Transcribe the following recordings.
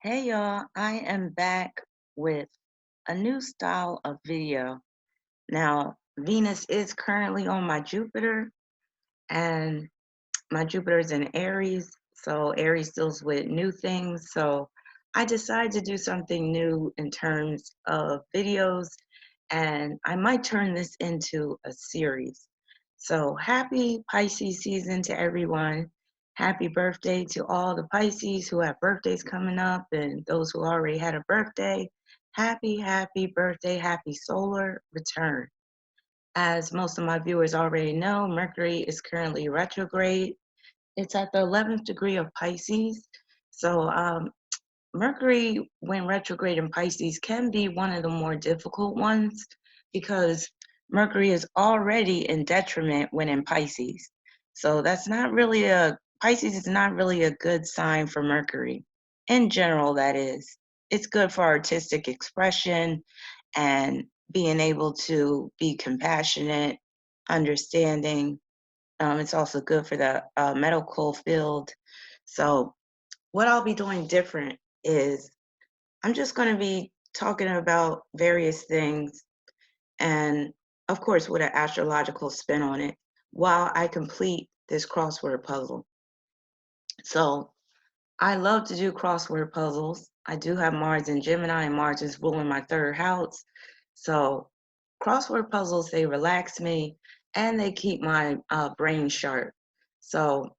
Hey y'all, I am back with a new style of video. Now, Venus is currently on my Jupiter, and my Jupiter is in Aries, so Aries deals with new things. So I decided to do something new in terms of videos, and I might turn this into a series. So happy Pisces season to everyone. Happy birthday to all the Pisces who have birthdays coming up and those who already had a birthday. Happy birthday, happy solar return. As most of my viewers already know, Mercury is currently retrograde. It's at the 11th degree of Pisces. So Mercury, when retrograde in Pisces, can be one of the more difficult ones because Mercury is already in detriment when in Pisces. So that's not really Pisces is not really a good sign for Mercury. In general, that is. It's good for artistic expression and being able to be compassionate, understanding. It's also good for the medical field. So what I'll be doing different is I'm just going to be talking about various things and, of course, with an astrological spin on it while I complete this crossword puzzle. So I love to do crossword puzzles. I do have Mars in Gemini, and Mars is ruling my third house. So crossword puzzles, they relax me and they keep my brain sharp. So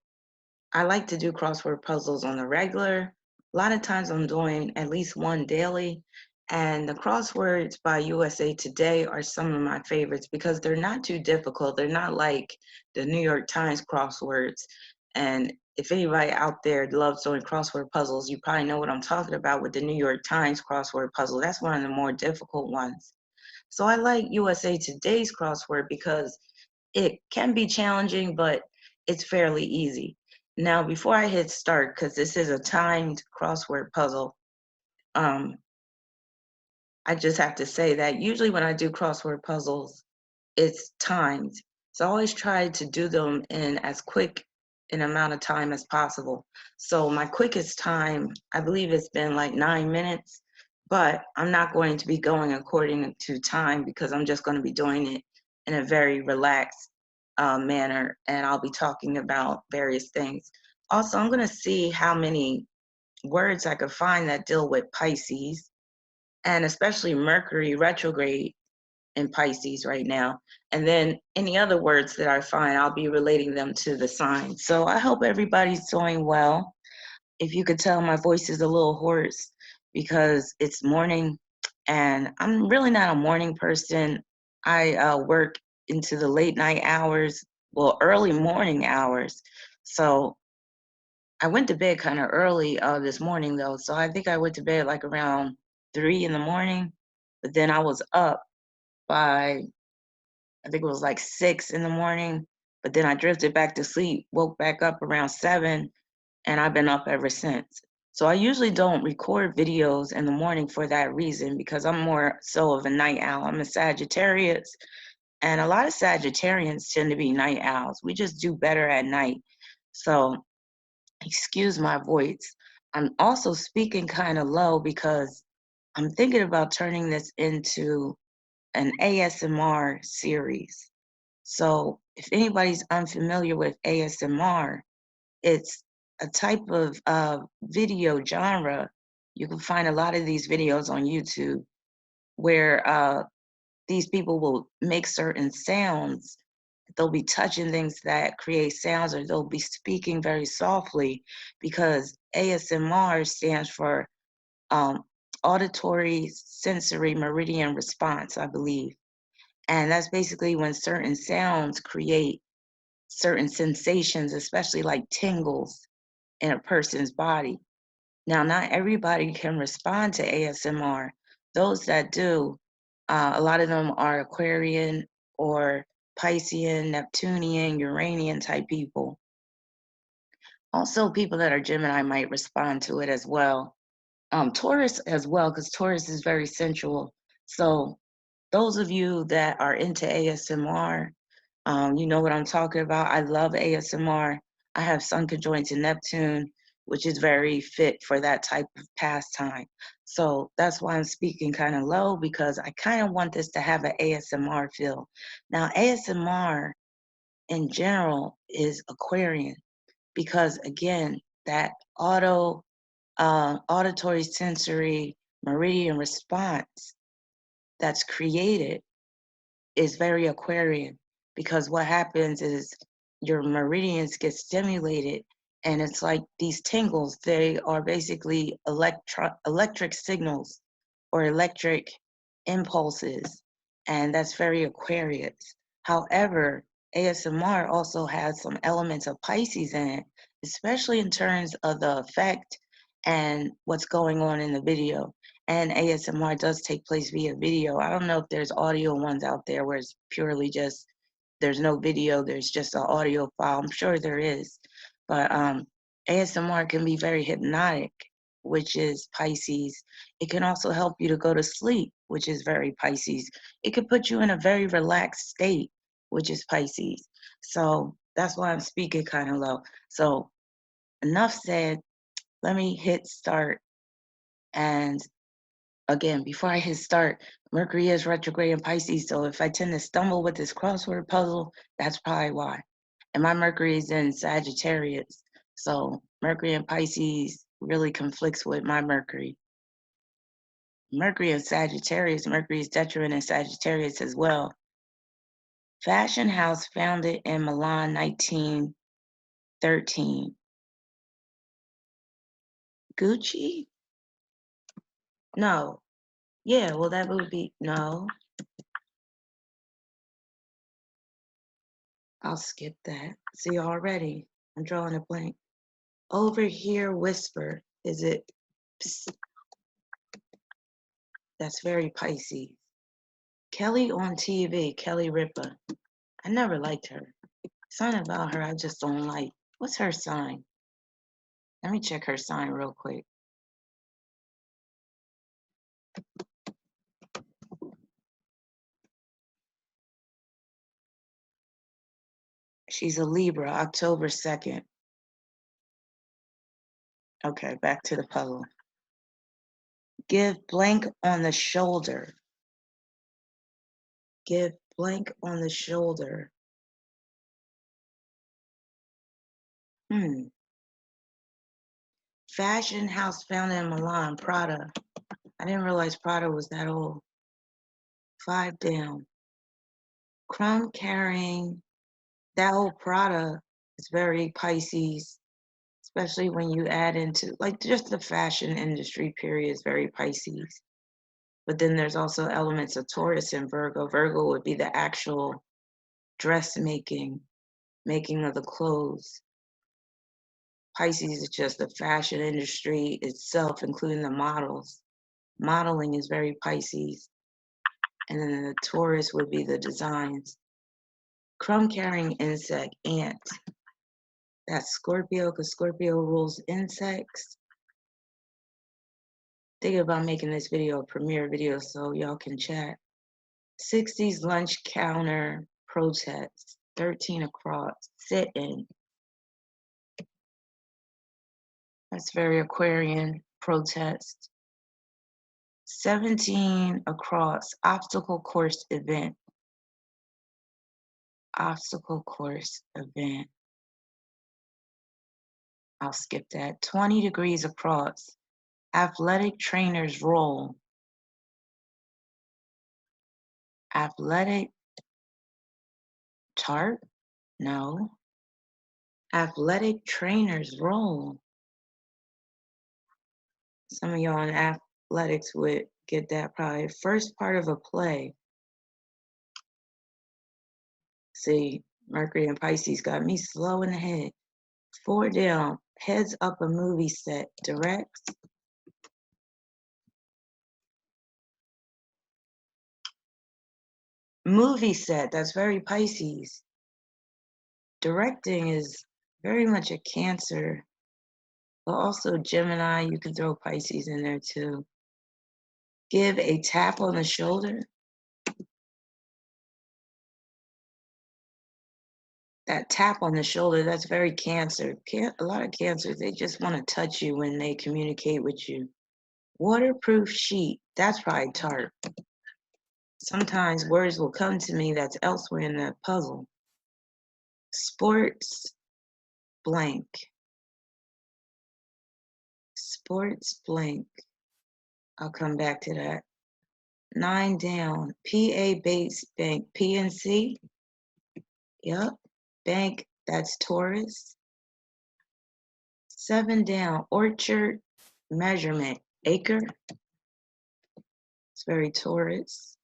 I like to do crossword puzzles on the regular. A lot of times I'm doing at least one daily. And the crosswords by USA Today are some of my favorites because they're not too difficult. They're not like the New York Times crosswords. And if anybody out there loves doing crossword puzzles, you probably know what I'm talking about with the New York Times crossword puzzle. That's one of the more difficult ones. So I like USA Today's crossword because it can be challenging, but it's fairly easy. Now, before I hit start, because this is a timed crossword puzzle, um, I just have to say that usually when I do crossword puzzles, it's timed. So I always try to do them in as quick an amount of time as possible. So my quickest time, I believe it's been like 9 minutes, but I'm not going to be going according to time because I'm just going to be doing it in a very relaxed manner, and I'll be talking about various things. Also, I'm going to see how many words I could find that deal with Pisces, and especially Mercury retrograde in Pisces right now. And then any other words that I find, I'll be relating them to the sign. So I hope everybody's doing well. If you could tell, my voice is a little hoarse because it's morning and I'm really not a morning person. I work into the late night hours, well, early morning hours. So I went to bed kind of early this morning though. So I think I went to bed like around 3 in the morning, but then I was up by I think it was like 6 in the morning, but then I drifted back to sleep, woke back up around 7, and I've been up ever since. So I usually don't record videos in the morning for that reason because I'm more so of a night owl. I'm a Sagittarius, and a lot of Sagittarians tend to be night owls. We just do better at night. So excuse my voice. I'm also speaking kind of low because I'm thinking about turning this into an ASMR series. So if anybody's unfamiliar with ASMR, it's a type of video genre. You can find a lot of these videos on YouTube where these people will make certain sounds. They'll be touching things that create sounds, or they'll be speaking very softly because ASMR stands for um, auditory sensory meridian response, I believe. And that's basically when certain sounds create certain sensations, especially like tingles in a person's body. Now, not everybody can respond to ASMR. Those that do, a lot of them are Aquarian or Piscean, Neptunian, Uranian type people. Also, people that are Gemini might respond to it as well. Taurus as well, because Taurus is very sensual. So those of you that are into ASMR, you know what I'm talking about. I love ASMR. I have Sun conjoined to Neptune. which is very fit for that type of pastime. So that's why I'm speaking kind of low, because I kind of want this to have an ASMR feel. Now, ASMR in general is Aquarian, because again, that auditory sensory meridian response that's created is very Aquarian, because what happens is your meridians get stimulated, and it's like these tingles. They are basically electric signals or electric impulses, and that's very Aquarius. However, ASMR also has some elements of Pisces in it, especially in terms of the effect and what's going on in the video. And ASMR does take place via video. I don't know if there's audio ones out there where it's purely just, there's no video, there's just an audio file. I'm sure there is. But ASMR can be very hypnotic, which is Pisces. It can also help you to go to sleep, which is very Pisces. It could put you in a very relaxed state, which is Pisces. So that's why I'm speaking kind of low. So enough said, let me hit start. And again, before I hit start, Mercury is retrograde in Pisces, so if I tend to stumble with this crossword puzzle, that's probably why. And my Mercury is in Sagittarius, so Mercury in Pisces really conflicts with my Mercury. Mercury in Sagittarius, Mercury is detriment in Sagittarius as well. Fashion house founded in Milan, 1913. Gucci? No. Yeah, well, that would be, no. I'll skip that. See, already, I'm drawing a blank. Over here, whisper. Is it? Psst? That's very Pisces. Kelly on TV, Kelly Ripa. I never liked her. Something about her I just don't like. What's her sign? Let me check her sign real quick. She's a Libra, October 2nd. Okay, back to the puzzle. Give blank on the shoulder. Give blank on the shoulder. Fashion house founded in Milan, Prada. I didn't realize Prada was that old. 5 down. Crumb carrying, that whole Prada is very Pisces, especially when you add into, like, just the fashion industry period is very Pisces. But then there's also elements of Taurus and Virgo. Virgo would be the actual dressmaking, making of the clothes. Pisces is just the fashion industry itself, including the models. Modeling is very Pisces. And then the Taurus would be the designs. Crumb-carrying insect, ant. That's Scorpio, because Scorpio rules insects. Thinking about making this video a premiere video so y'all can chat. 60s lunch counter protest. 13 across, sit-in. That's very Aquarian, protest. 17 across, obstacle course event. Obstacle course event. I'll skip that. 20 degrees across, athletic trainer's role. Athletic chart? No. Athletic trainer's role. Some of y'all in athletics would get that probably. First part of a play. See, Mercury and Pisces got me slow in the head. 4 down, heads up a movie set, directs. Movie set, that's very Pisces. Directing is very much a Cancer, but also Gemini, you can throw Pisces in there too. Give a tap on the shoulder. That tap on the shoulder, that's very Cancer. A lot of Cancers, they just want to touch you when they communicate with you. Waterproof sheet, that's probably tart. Sometimes words will come to me that's elsewhere in the puzzle. Sports blank. Sports blank. I'll come back to that. 9 down. PA base bank. PNC. Yep. Bank, that's Taurus. 7 down. Orchard measurement. Acre. It's very Taurus.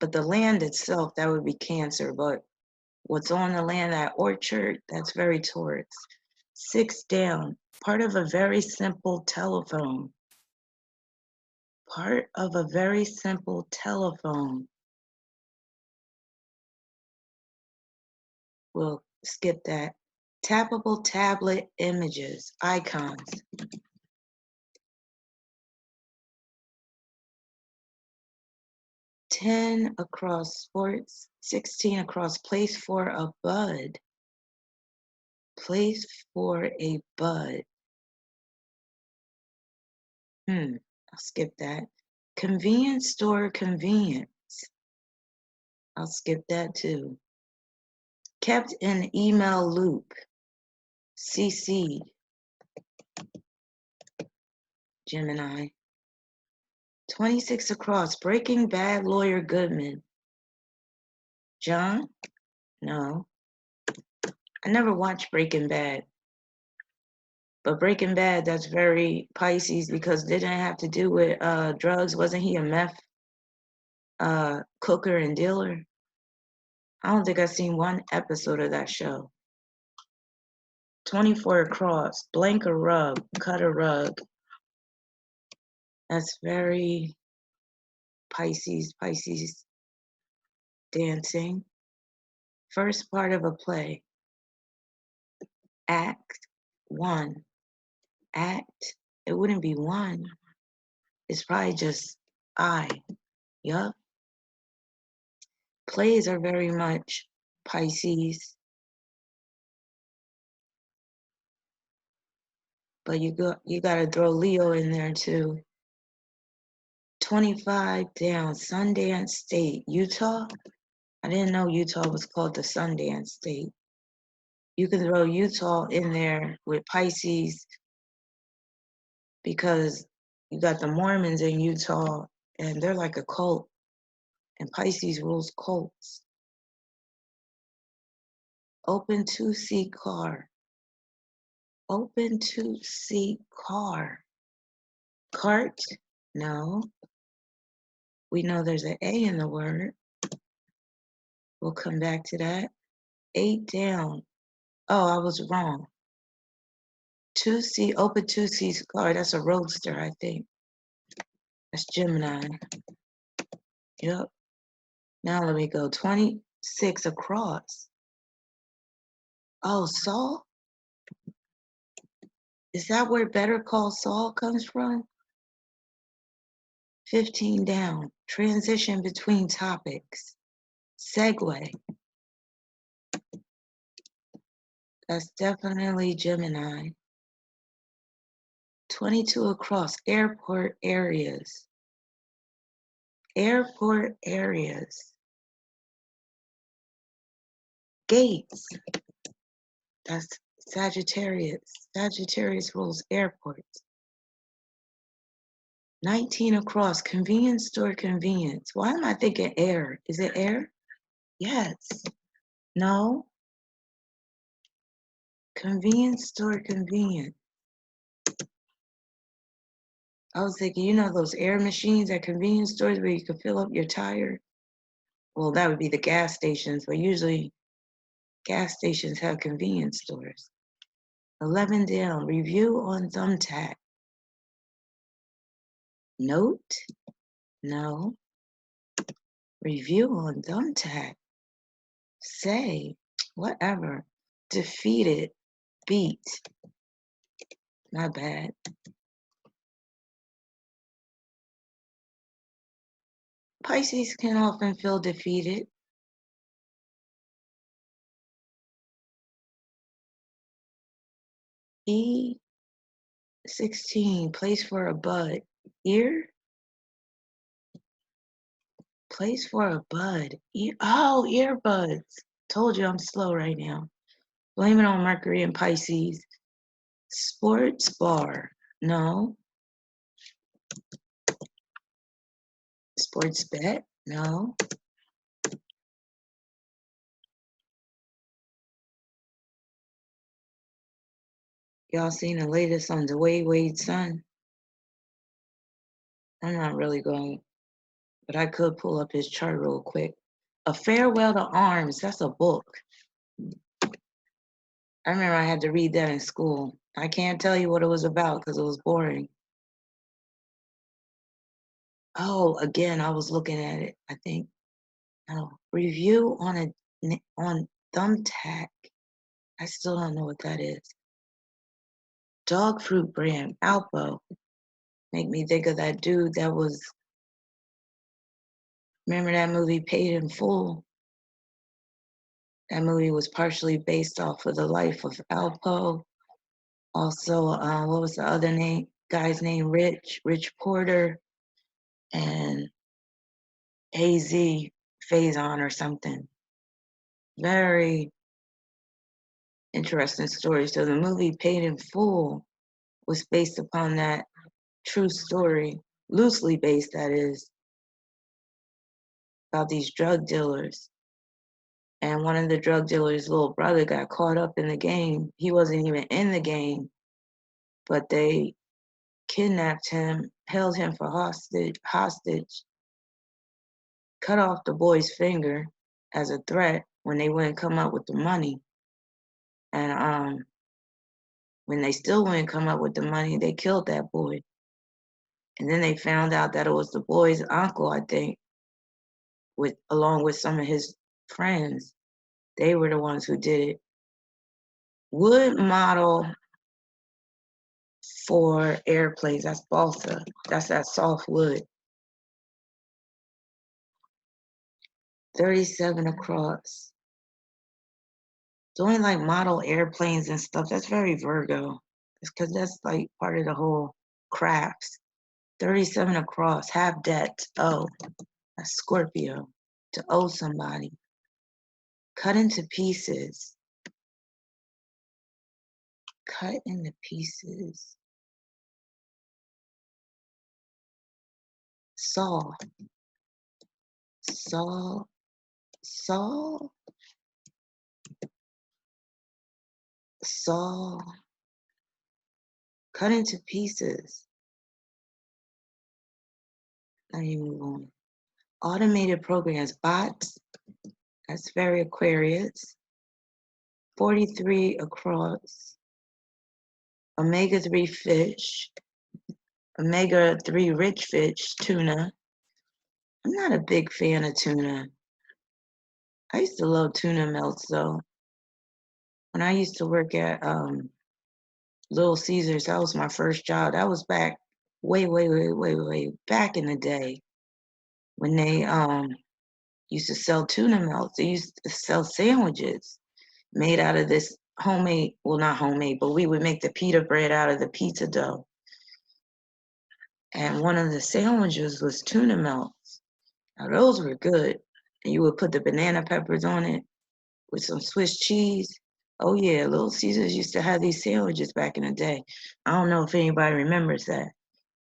But the land itself, that would be Cancer. But what's on the land, that orchard, that's very Taurus. 6 down. Part of a very simple telephone. Part of a very simple telephone. We'll skip that. Tappable tablet images, icons. 10 across sports, 16 across place for a bud. Place for a bud. I'll skip that. Convenience store, convenience. I'll skip that too. Kept in email loop. CC. Gemini. 26 across, Breaking Bad lawyer Goodman. John? No. I never watched Breaking Bad. But Breaking Bad, that's very Pisces because they didn't have to do with drugs. Wasn't he a meth cooker and dealer? I don't think I've seen one episode of that show. 24 across, blank a rug, cut a rug. That's very Pisces, Pisces dancing. First part of a play. Act 1. Act, it wouldn't be 1. It's probably just I. Yup. Plays are very much Pisces. But you gotta throw Leo in there too. 25 down, Sundance State, Utah. I didn't know Utah was called the Sundance State. You can throw Utah in there with Pisces because you got the Mormons in Utah and they're like a cult, and Pisces rules cults. Open 2-seat car. Open 2-seat car. Cart? No. We know there's an A in the word. We'll come back to that. 8 down. Oh, I was wrong. 2-seat, open 2-seat car. That's a roadster, I think. That's Gemini. Yep. Now let me go. 26 across. Oh, Saul? Is that where Better Call Saul comes from? 15 down. Transition between topics. Segue. That's definitely Gemini. 22 across. Airport areas. Airport areas. Gates. That's Sagittarius. Sagittarius rules airports. 19 across. Convenience store, convenience. Why am I thinking air? Is it air? Yes. No. Convenience store, convenience. I was thinking, you know those air machines at convenience stores where you can fill up your tire? Well, that would be the gas stations, but usually gas stations have convenience stores. 11 down. Review on Thumbtack. Note? No. Review on Thumbtack. Say, whatever. Defeated. Beat. Not bad. Pisces can often feel defeated. E16, place for a bud. Ear? Place for a bud. Oh, earbuds. Told you I'm slow right now. Blame it on Mercury and Pisces. Sports bar. No. Sports bet. No. Y'all seen the latest on Wade's son? I'm not really going, but I could pull up his chart real quick. A Farewell to Arms. That's a book. I remember I had to read that in school. I can't tell you what it was about because it was boring. Oh, again, I was looking at it. I think. Oh, review on Thumbtack. I still don't know what that is. Dog fruit brand, Alpo. Make me think of that dude that was. Remember that movie Paid in Full? That movie was partially based off of the life of Alpo. Also, what was the other guy's name? Rich Porter, and AZ Faison or something. Very interesting story. So the movie Paid in Full was based upon that true story, loosely based, that is, about these drug dealers. And one of the drug dealers' little brother got caught up in the game. He wasn't even in the game, but they kidnapped him, held him for hostage, cut off the boy's finger as a threat when they wouldn't come up with the money. And when they still wouldn't come up with the money, they killed that boy. And then they found out that it was the boy's uncle, I think, along with some of his friends. They were the ones who did it. Wood model for airplanes, that's balsa. That's that soft wood. 37 across. Doing like model airplanes and stuff, that's very Virgo. It's because that's like part of the whole crafts. 37 across, have debt. Oh, that's Scorpio. To owe somebody. Cut into pieces. Cut into pieces. Saw. Saw. Saw. Saw. Cut into pieces. Let me move on. Automated programs. Bots. That's very Aquarius. 43 across. Omega-3 fish. Omega-3 rich fish. Tuna. I'm not a big fan of tuna. I used to love tuna melts though. When I used to work at Little Caesars, that was my first job. That was back way back in the day when they used to sell tuna melts. They used to sell sandwiches made out of this homemade, well, not homemade, but we would make the pita bread out of the pizza dough. And one of the sandwiches was tuna melts. Now those were good. And you would put the banana peppers on it with some Swiss cheese. Oh yeah, Little Caesars used to have these sandwiches back in the day. I don't know if anybody remembers that.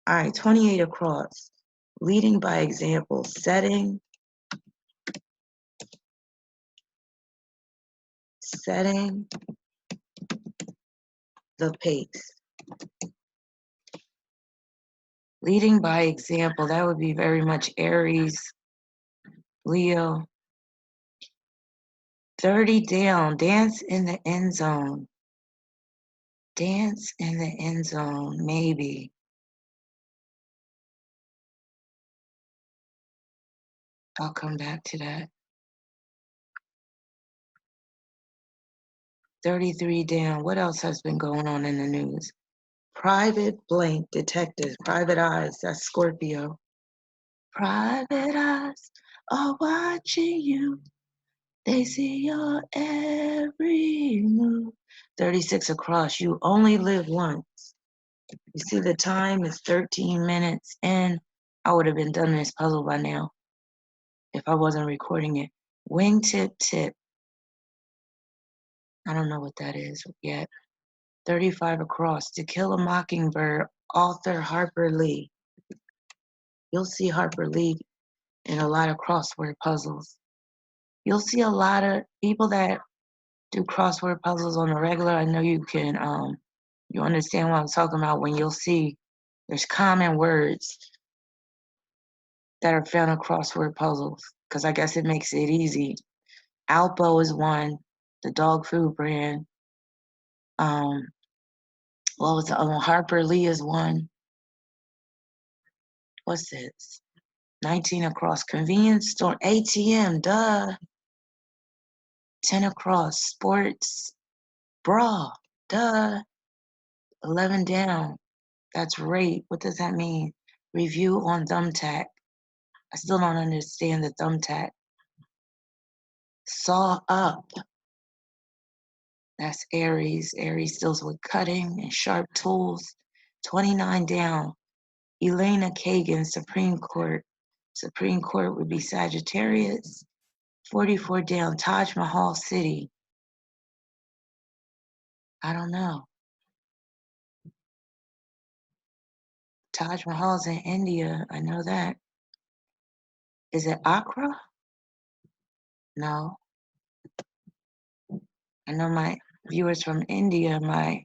All right, 28 across. Leading by example, setting the pace. Leading by example, that would be very much Aries, Leo. 30 down, dance in the end zone. Dance in the end zone, maybe. I'll come back to that. 33 down. What else has been going on in the news? Private blank detective, private eyes, that's Scorpio. Private eyes are watching you. They see your every move. 36 across. You only live once. You see the time is 13 minutes in. I would have been done this puzzle by now if I wasn't recording it. Wingtip tip. I don't know what that is yet. 35 across. To Kill a Mockingbird, author Harper Lee. You'll see Harper Lee in a lot of crossword puzzles. You'll see a lot of people that do crossword puzzles on the regular. I know you can, you understand what I'm talking about when you'll see there's common words that are found in crossword puzzles, because I guess it makes it easy. Alpo is one, the dog food brand. What was the other one? Harper Lee is one. What's this? 19 across. Convenience store. ATM, duh. 10 across. Sports bra, duh. 11 down. That's rate. What does that mean? Review on thumbtack. I still don't understand the thumbtack. Saw up. That's Aries. Aries deals with cutting and sharp tools. 29 down. Elena Kagan, Supreme Court. Supreme Court would be Sagittarius. 44 down. Taj Mahal City. I don't know. Taj Mahal's in India. I know that. Is it Accra? No. I know my viewers from India, my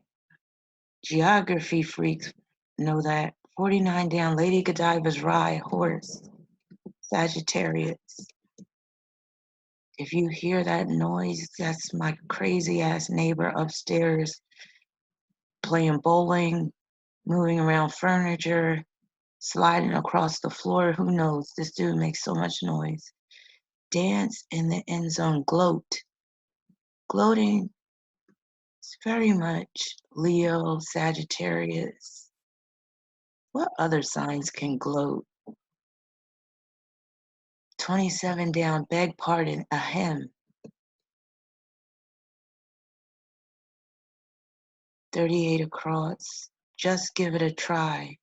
geography freaks know that. 49 down. Lady Godiva's Ride, horse. Sagittarius. If you hear that noise, that's my crazy ass neighbor upstairs playing bowling, moving around furniture, sliding across the floor. Who knows? This dude makes so much noise. Dance in the end zone. Gloat. Gloating is very much Leo, Sagittarius. What other signs can gloat? 27 down. Beg pardon. Ahem. 38 across. Just give it a try.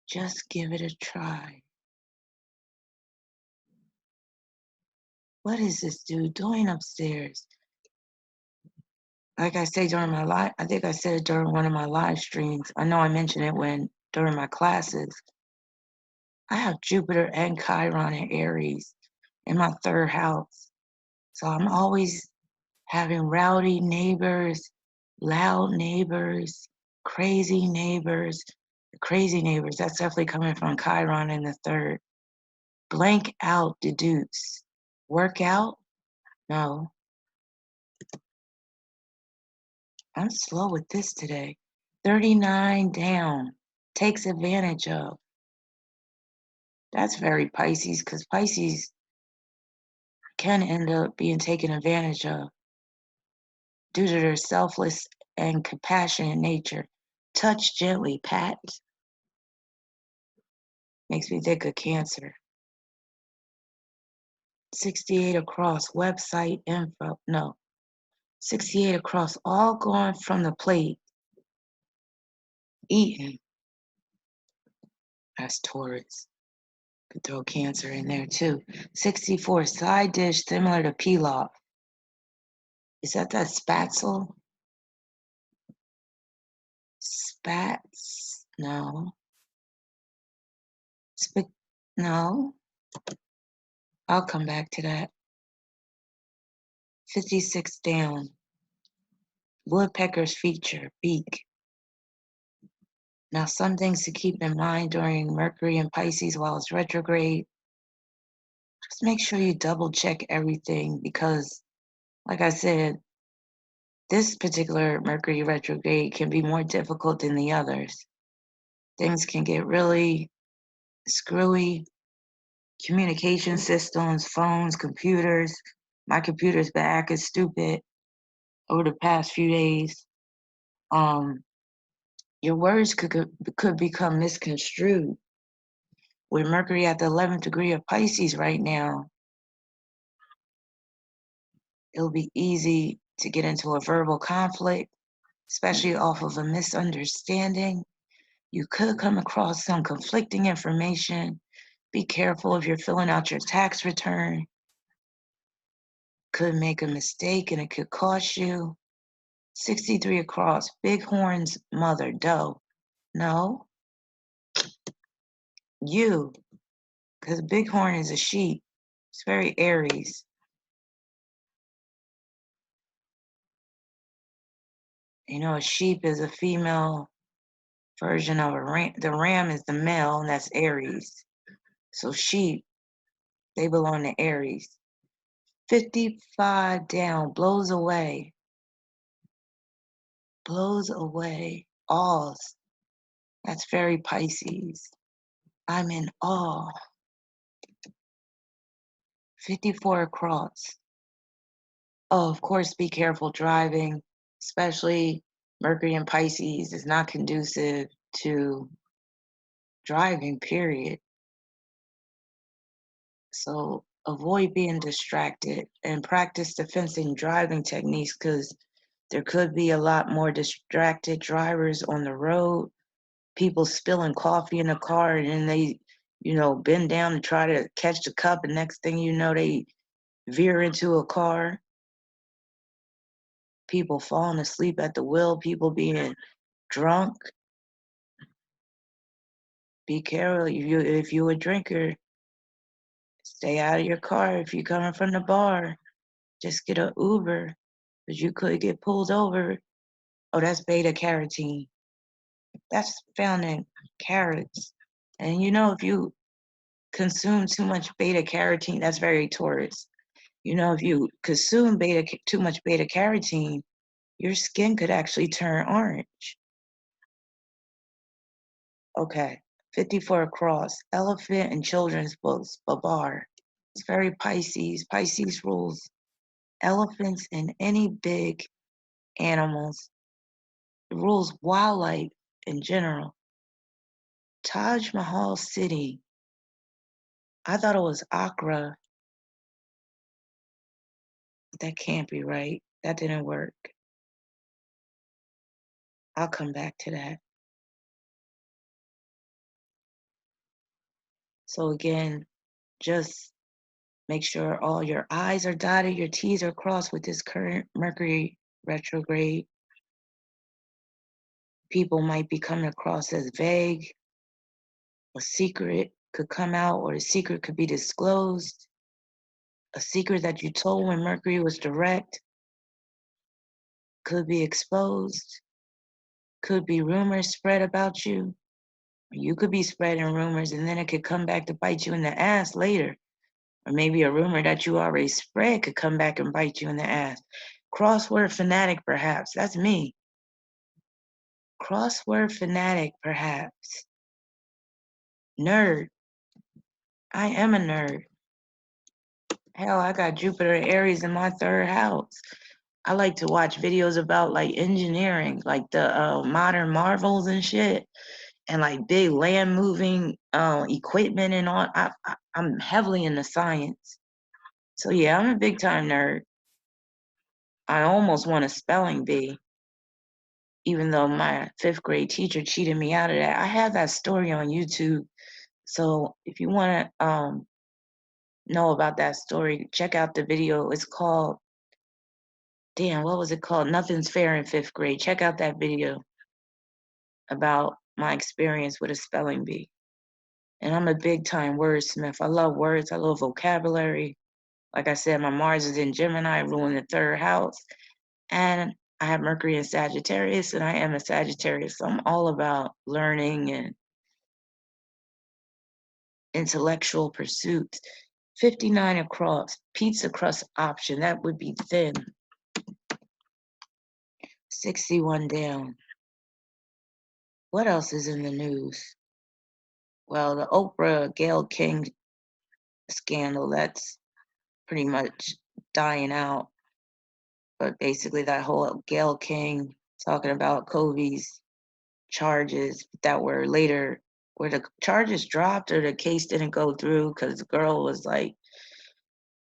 Just give it a try. What is this dude doing upstairs? Like I say during my live, I think I said it during one of my live streams. I know I mentioned it during my classes. I have Jupiter and Chiron in Aries in my third house. So I'm always having rowdy neighbors, loud neighbors, crazy neighbors. Crazy neighbors, that's definitely coming from Chiron in the third. Blank out, deduce. Work out? No. I'm slow with this today. 39 down. Takes advantage of. That's very Pisces, because Pisces can end up being taken advantage of due to their selfless and compassionate nature. Touch gently, pat. Makes me think of Cancer. 68 across, website info. No. 68 across, all going from the plate. Eating. That's Taurus. Could throw Cancer in there too. 64, side dish similar to pilaf. Is that spatzel? Spats? No. No. I'll come back to that. 56 down. Woodpecker's feature, beak. Now, some things to keep in mind during Mercury and Pisces while it's retrograde. Just make sure you double check everything because, like I said, this particular Mercury retrograde can be more difficult than the others. Things can get really screwy. Communication systems, phones, computers. My computer's been acting stupid over the past few days. Your words could become misconstrued. with Mercury at the 11th degree of Pisces right now, it'll be easy to get into a verbal conflict, especially off of a misunderstanding. You could come across some conflicting information. Be careful if you're filling out your tax return. Could make a mistake and it could cost you. 63 across, bighorn's mother, doe. No, you, because bighorn is a sheep. It's very Aries. You know, a sheep is a female version of a ram. The ram is the male, and that's Aries. So sheep, they belong to Aries. 55 down, blows away. Blows away. Awes. That's very Pisces. I'm in awe. 54 across. Oh, of course, be careful driving, especially Mercury in Pisces is not conducive to driving, period. So avoid being distracted and practice defensive driving techniques because there could be a lot more distracted drivers on the road, people spilling coffee in the car and then they, bend down to try to catch the cup and next thing you know, they veer into a car. People falling asleep at the wheel, people being drunk. Be careful. If you're a drinker, stay out of your car. If you're coming from the bar, just get an Uber, because you could get pulled over. Oh, that's beta carotene. That's found in carrots. And if you consume too much beta carotene, that's very Taurus. If you consume too much beta carotene, your skin could actually turn orange. Okay. 54 across. Elephant and children's books, Babar. It's very Pisces. Pisces rules elephants and any big animals. It rules wildlife in general. Taj Mahal City. I thought it was Accra. That can't be right. That didn't work. I'll come back to that. So again, just make sure all your I's are dotted, your T's are crossed with this current Mercury retrograde. People might be coming across as vague. A secret could come out or a secret could be disclosed. A secret that you told when Mercury was direct could be exposed. Could be rumors spread about you. You could be spreading rumors and then it could come back to bite you in the ass later. Or maybe a rumor that you already spread could come back and bite you in the ass. Crossword fanatic, perhaps. That's me. Crossword fanatic, perhaps. Nerd. I am a nerd. Hell, I got Jupiter and Aries in my third house. I like to watch videos about like engineering, like the modern marvels and shit, and like big land moving equipment and all. I'm heavily into science. So yeah, I'm a big time nerd. I almost won a spelling bee, even though my 5th grade teacher cheated me out of that. I have that story on YouTube. So if you want to know about that story, check out the video. It's called, damn, what was it called? Nothing's Fair in 5th grade. Check out that video about my experience with a spelling bee. And I'm a big time wordsmith. I love words. I love vocabulary. Like I said, my Mars is in Gemini, ruling the 3rd house. And I have Mercury in Sagittarius, and I am a Sagittarius. So I'm all about learning and intellectual pursuits. 59 across, pizza crust option. That would be thin. 61 down. What else is in the news? Well, the Oprah Gayle King scandal, that's pretty much dying out. But basically that whole Gayle King talking about Kobe's charges that were later where the charges dropped or the case didn't go through because the girl was like,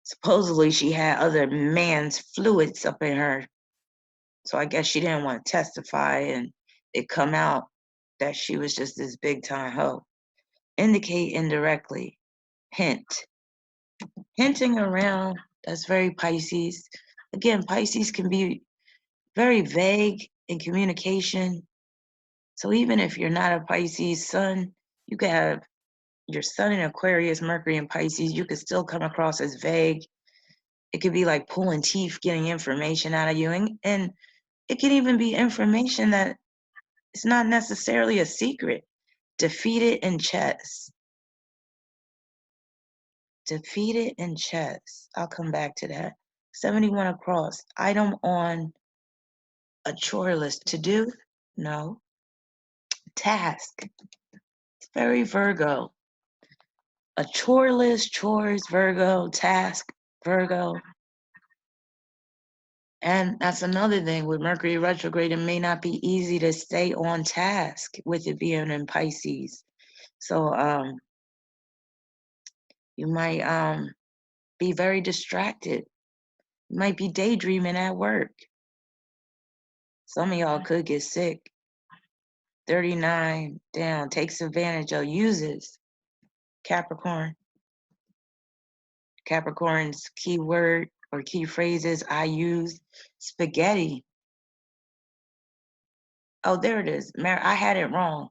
supposedly she had other man's fluids up in her. So I guess she didn't want to testify, and it come out that she was just this big time hoe. Indicate indirectly. Hint. Hinting around, that's very Pisces. Again, Pisces can be very vague in communication. So even if you're not a Pisces sun, you could have your sun in Aquarius, Mercury in Pisces, you could still come across as vague. It could be like pulling teeth, getting information out of you. And it could even be information that it's not necessarily a secret. Defeated in chess. Defeated in chess. I'll come back to that. 71 across. Item on a chore list. To do? No. Task. It's very Virgo. A chore list, chores, Virgo, task, Virgo. And that's another thing with Mercury retrograde. It may not be easy to stay on task with it being in Pisces. So you might be very distracted. You might be daydreaming at work. Some of y'all could get sick. 39 down, takes advantage of, uses. Capricorn. Capricorn's key word or key phrases I use. Spaghetti. Oh, there it is. I had it wrong.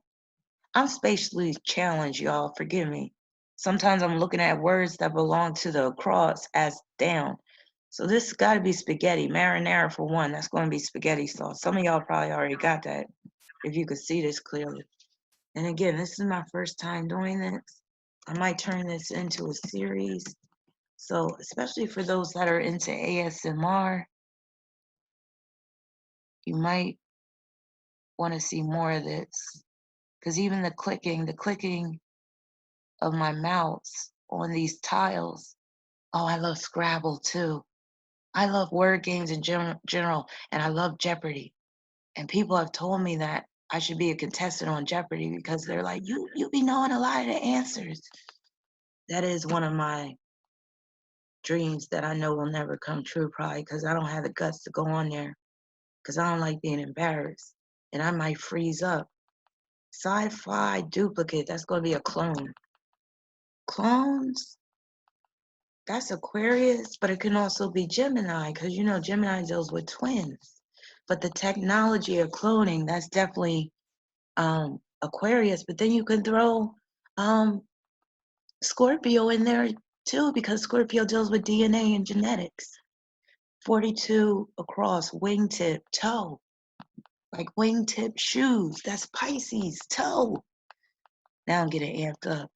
I'm spatially challenged, y'all. Forgive me. Sometimes I'm looking at words that belong to the cross as down. So this got to be spaghetti. Marinara for one. That's going to be spaghetti sauce. Some of y'all probably already got that, if you could see this clearly. And again, this is my first time doing this. I might turn this into a series. So especially for those that are into ASMR, you might want to see more of this. Because even the clicking of my mouse on these tiles. Oh, I love Scrabble too. I love word games in general, and I love Jeopardy. And people have told me that I should be a contestant on Jeopardy because they're like, you be knowing a lot of the answers. That is one of my dreams that I know will never come true, probably because I don't have the guts to go on there because I don't like being embarrassed, and I might freeze up. Sci-fi duplicate, that's going to be a clone. Clones, that's Aquarius, but it can also be Gemini because you know Gemini deals with twins. But the technology of cloning, that's definitely Aquarius. But then you can throw Scorpio in there too because Scorpio deals with DNA and genetics. 42 across, wingtip, toe. Like wingtip shoes, that's Pisces, toe. Now I'm getting amped up.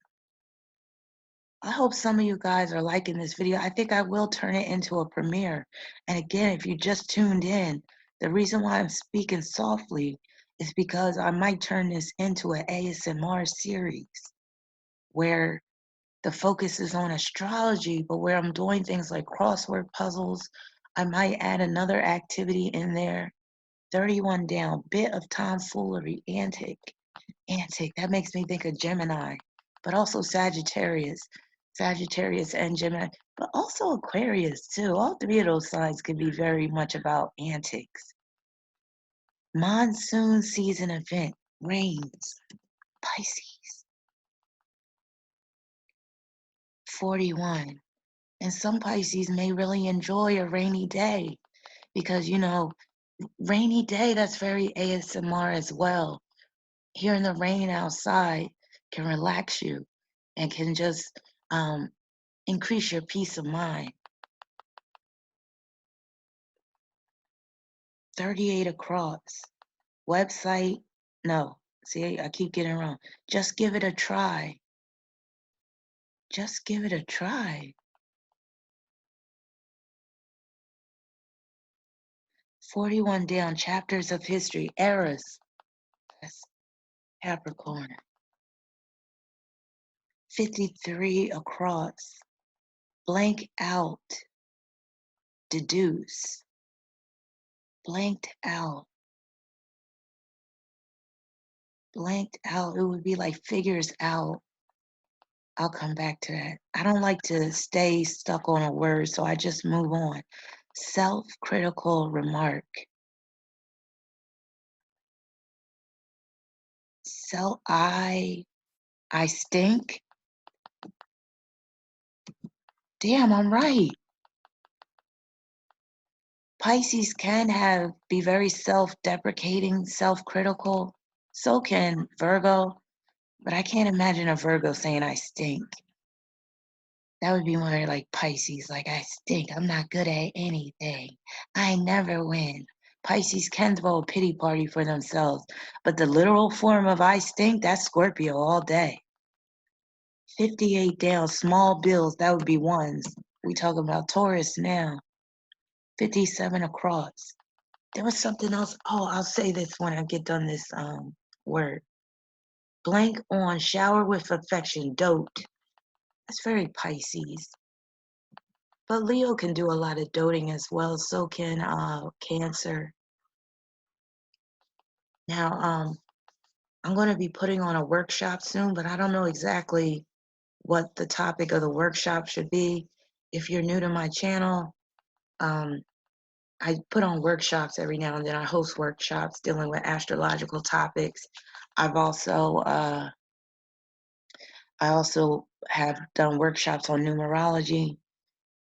I hope some of you guys are liking this video. I think I will turn it into a premiere. And again, if you just tuned in, the reason why I'm speaking softly is because I might turn this into an ASMR series where the focus is on astrology, but where I'm doing things like crossword puzzles. I might add another activity in there. 31 down, bit of tomfoolery, antic. That makes me think of Gemini, but also Sagittarius and Gemini, but also Aquarius too. All three of those signs could be very much about antics. Monsoon season event, rains, Pisces. 41. And some Pisces may really enjoy a rainy day because, you know, rainy day, that's very ASMR as well. Hearing the rain outside can relax you and can just increase your peace of mind. 38 across. Website, no. See, I keep getting it wrong. Just give it a try. Just give it a try. 41 down, chapters of history, eras. That's Capricorn. 53 across. Blank out. Deduce. Blanked out. Blanked out, it would be like figures out. I'll come back to that. I don't like to stay stuck on a word, so I just move on. Self-critical remark. So I stink. Damn, I'm right. Pisces can be very self-deprecating, self-critical. So can Virgo, but I can't imagine a Virgo saying I stink. That would be more like Pisces, like I stink. I'm not good at anything. I never win. Pisces can throw a pity party for themselves, but the literal form of I stink, that's Scorpio all day. 58 down, small bills, that would be ones. We talking about Taurus now. 57 across. There was something else. Oh, I'll say this when I get done this word. Blank on, shower with affection, dote. That's very Pisces. But Leo can do a lot of doting as well. So can Cancer. Now, I'm going to be putting on a workshop soon, but I don't know exactly what the topic of the workshop should be. If you're new to my channel, I put on workshops every now and then. I host workshops dealing with astrological topics. I've also I also have done workshops on numerology.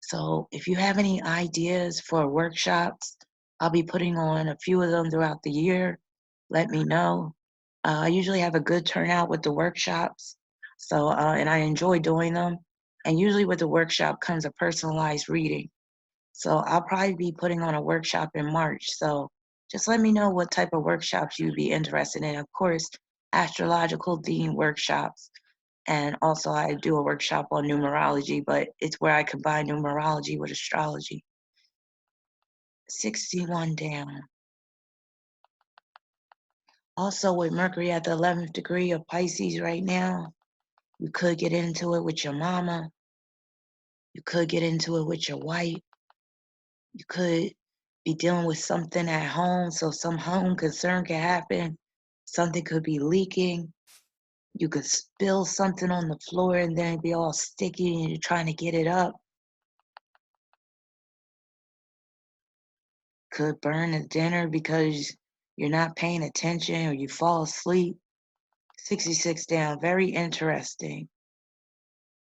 So if you have any ideas for workshops, I'll be putting on a few of them throughout the year. Let me know. I usually have a good turnout with the workshops. So, and I enjoy doing them. And usually with the workshop comes a personalized reading. So I'll probably be putting on a workshop in March. So just let me know what type of workshops you'd be interested in. Of course, astrological themed workshops. And also I do a workshop on numerology, but it's where I combine numerology with astrology. 61 down. Also with Mercury at the 11th degree of Pisces right now, you could get into it with your mama. You could get into it with your wife. You could be dealing with something at home, so some home concern could happen. Something could be leaking. You could spill something on the floor and then it'd be all sticky and you're trying to get it up. Could burn the dinner because you're not paying attention or you fall asleep. 66 down, very interesting.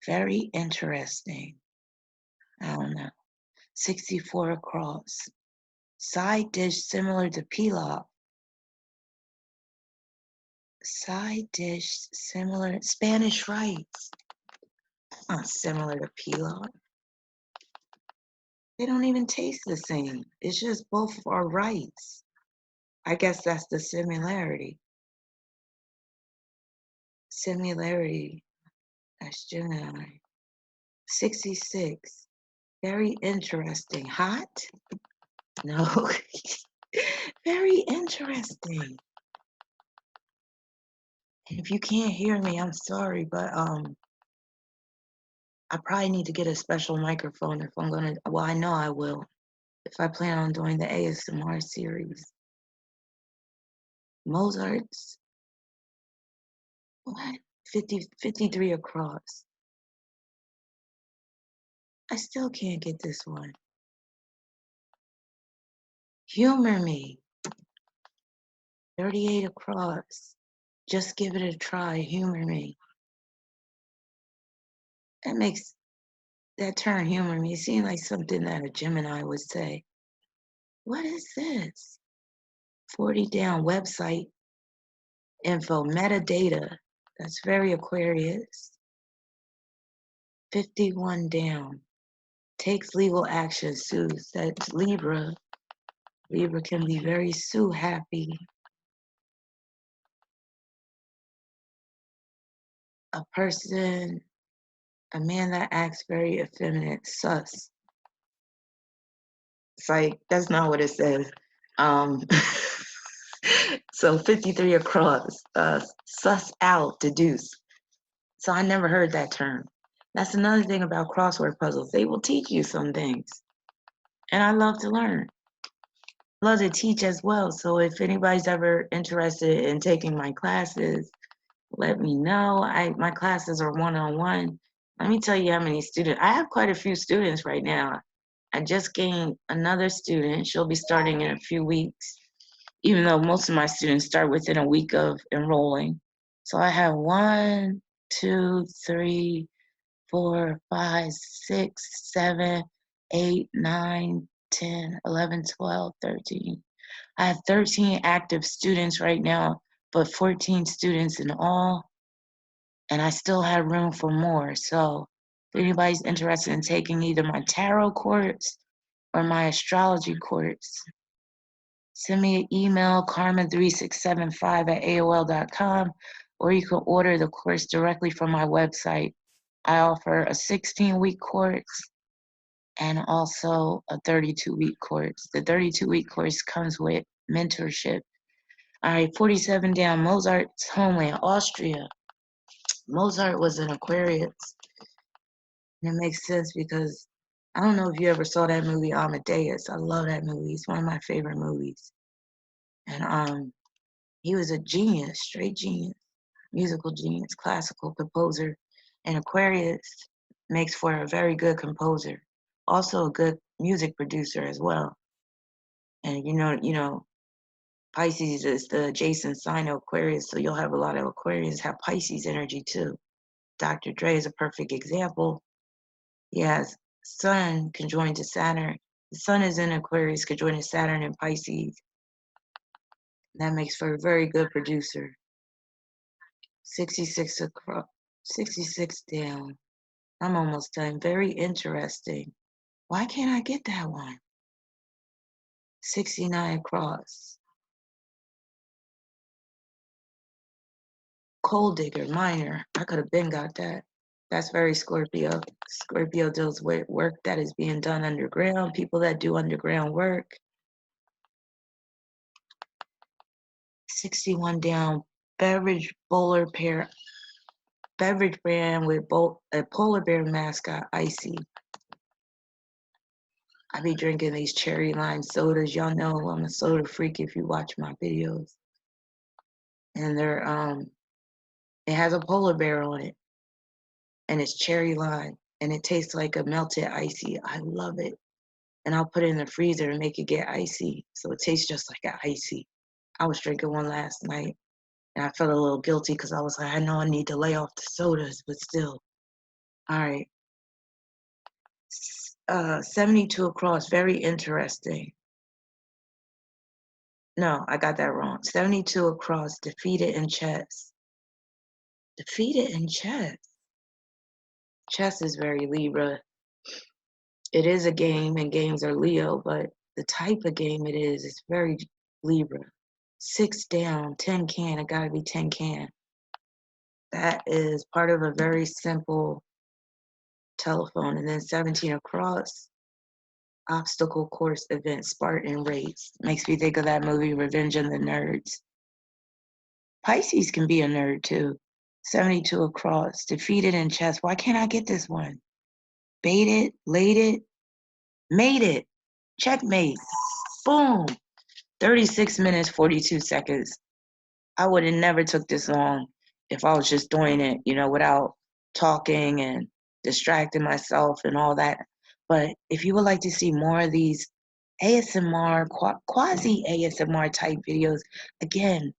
Very interesting. I don't know. 64 across. Side dish similar to pilaf. Side dish similar, Spanish rice. Not similar to pilaf. They don't even taste the same. It's just both are rice. I guess that's the similarity. Similarity. That's Gemini. 66. Very interesting. Hot? No. Very interesting. And if you can't hear me, I'm sorry, but I probably need to get a special microphone if I'm gonna, well, I know I will, if I plan on doing the ASMR series. Mozart's, what? 53 across. I still can't get this one. Humor me. 38 across. Just give it a try, humor me. That makes that term humor me seem like something that a Gemini would say. What is this? 40 down, website info, metadata. That's very Aquarius. 51 down. Takes legal action, sues. That's Libra. Libra can be very sue happy. A person, a man that acts very effeminate, sus. It's like, that's not what it says. So 53 across, suss out, deduce. So I never heard that term. That's another thing about crossword puzzles. They will teach you some things. And I love to learn. love to teach as well. So if anybody's ever interested in taking my classes, let me know. My classes are one-on-one. Let me tell you how many students. I have quite a few students right now. I just gained another student. She'll be starting in a few weeks, even though most of my students start within a week of enrolling. So I have 1, 2, 3, 4, 5, 6, 7, 8, 9, 10, 11, 12, 13. I have 13 active students right now, but 14 students in all, and I still have room for more. So if anybody's interested in taking either my tarot course or my astrology course, send me an email, carmen3675@aol.com, or you can order the course directly from my website. I offer a 16-week course and also a 32-week course. The 32-week course comes with mentorship. All right, 47 down, Mozart's homeland, Austria. Mozart was an Aquarius. And it makes sense because I don't know if you ever saw that movie Amadeus. I love that movie. It's one of my favorite movies. And he was a genius, straight genius, musical genius, classical composer. And Aquarius makes for a very good composer, also a good music producer as well. And Pisces is the adjacent sign of Aquarius, so you'll have a lot of Aquarians have Pisces energy too. Dr. Dre is a perfect example. He has Sun conjoined to Saturn. The Sun is in Aquarius, conjoined to Saturn and Pisces. That makes for a very good producer. 66 across, 66 down. I'm almost done. Very interesting. Why can't I get that one? 69 across. Coal digger, minor. I could have been got that. That's very Scorpio. Scorpio deals with work that is being done underground, people that do underground work. 61 down, beverage brand with a polar bear mascot, Icy. I be drinking these cherry lime sodas. Y'all know I'm a soda freak if you watch my videos. And it has a polar bear on it. And it's cherry lime. And it tastes like a melted icy. I love it. And I'll put it in the freezer and make it get icy. So it tastes just like an icy. I was drinking one last night. And I felt a little guilty because I was like, I know I need to lay off the sodas, but still. All right. 72 across, very interesting. No, I got that wrong. 72 across, defeated in chess. Defeated in chess. Chess is very Libra. It is a game, and games are Leo, but the type of game it is very Libra. 6 down, 10 can, it gotta be 10 can. That is part of a very simple telephone. And then 17 across, obstacle course event, Spartan race. Makes me think of that movie, Revenge of the Nerds. Pisces can be a nerd too. 72 across, defeated in chess. Why can't I get this one? Baited, laid it, made it. Checkmate. Boom. 36 minutes, 42 seconds. I would have never took this long if I was just doing it, without talking and distracting myself and all that. But if you would like to see more of these ASMR, quasi ASMR type videos, again,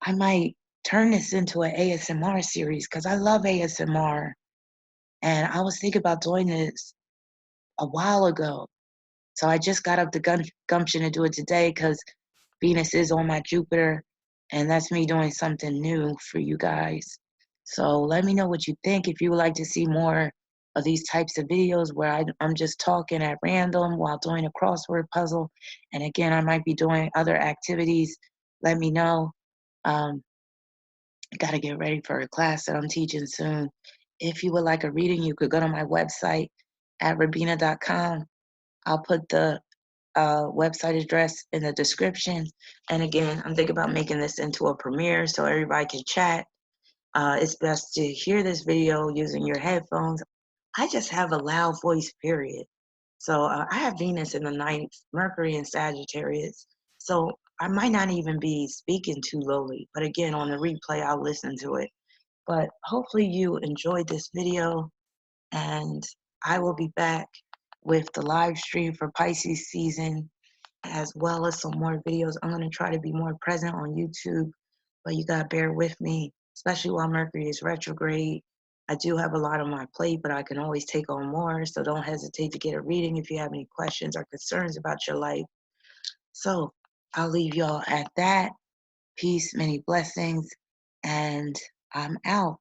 I might turn this into an ASMR series because I love ASMR. And I was thinking about doing this a while ago. So I just got up the gumption to do it today because Venus is on my Jupiter, and that's me doing something new for you guys. So let me know what you think. If you would like to see more of these types of videos where I'm just talking at random while doing a crossword puzzle, and again, I might be doing other activities, let me know. I got to get ready for a class that I'm teaching soon. If you would like a reading, you could go to my website at rabina.com. I'll put the website address in the description. And again, I'm thinking about making this into a premiere so everybody can chat. It's best to hear this video using your headphones. I just have a loud voice, period. So I have Venus in the ninth, Mercury in Sagittarius. So I might not even be speaking too lowly, but again, on the replay, I'll listen to it. But hopefully you enjoyed this video, and I will be back with the live stream for Pisces season, as well as some more videos. I'm going to try to be more present on YouTube, but you got to bear with me, especially while Mercury is retrograde. I do have a lot on my plate, but I can always take on more. So don't hesitate to get a reading if you have any questions or concerns about your life. So I'll leave y'all at that. Peace, many blessings, and I'm out.